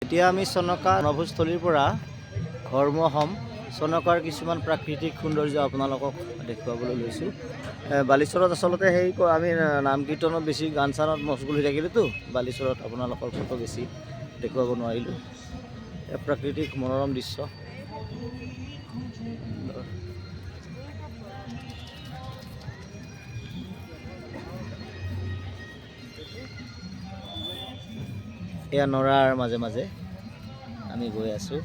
এতিয়া আমি চনকা বনভোজস্থলীৰ পৰা ঘৰমুৱা চনকাৰ কিছুমান প্ৰাকৃতিক সৌন্দৰ্য আপোনালোকক দেখুৱাবলৈ লৈছোঁ। বালিচৰত আচলতে আমি নাম কীৰ্তনত বেছি গান চানত মছগুল হৈ থাকিলেতো বালিচৰত আপোনালোকৰ ফটো বেছি দেখুৱাব নোৱাৰিলোঁ। প্ৰাকৃতিক মনোৰম দৃশ্য। এয়া নৰাৰ মাজে মাজে আমি গৈ আছোঁ।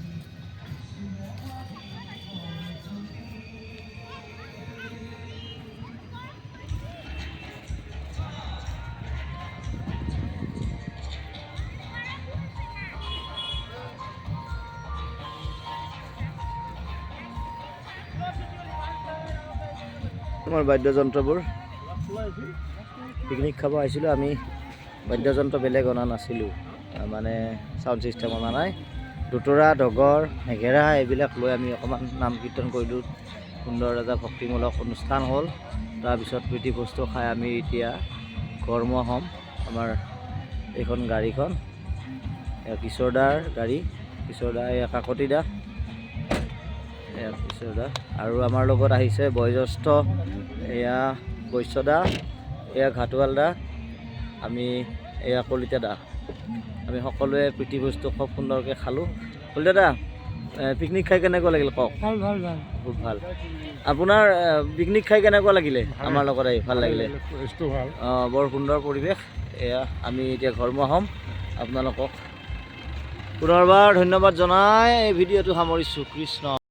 আমাৰ বাদ্যযন্ত্ৰবোৰ পিকনিক খাব আহিছিলোঁ। আমি বাদ্যযন্ত্ৰ বেলেগ অনা নাছিলোঁ, মানে চাউণ্ড ছিষ্টেম অনা নাই। দুতৰা, ডগৰ, নেঘেৰা এইবিলাক লৈ আমি অকণমান নাম কীৰ্তন কৰিলোঁ। সুন্দৰ এটা ভক্তিমূলক অনুষ্ঠান হ'ল। তাৰপিছত প্ৰীতিভোজটো খাই আমি এতিয়া ঘৰমুৱা হ'ম। আমাৰ এইখন গাড়ীখন কিশোৰদাৰ গাড়ী, কিশোৰদা এয়া কাকতিদা, এয়া কিশোৰদা আৰু আমাৰ লগত আহিছে বয়োজ্যেষ্ঠ এয়া বৈশ্যদা, এয়া ঘাটোৱালদা, আমি এয়া কলিতাদা। আমি সকলোৱে প্ৰীতিভোজটো খুব সুন্দৰকৈ খালোঁ। কলিতাদা, পিকনিক খাই কেনেকুৱা লাগিল কওক? ভাল ভাল ভাল, খুব ভাল। আপোনাৰ পিকনিক খাই কেনেকুৱা লাগিলে? আমাৰ লগত আহি ভাল লাগিলে। বৰ সুন্দৰ পৰিৱেশ। এয়া আমি এতিয়া ঘৰমুৱা হ'ম। আপোনালোকক পুনৰবাৰ ধন্যবাদ জনাই এই ভিডিঅ'টো সামৰিছোঁ। কৃষ্ণ।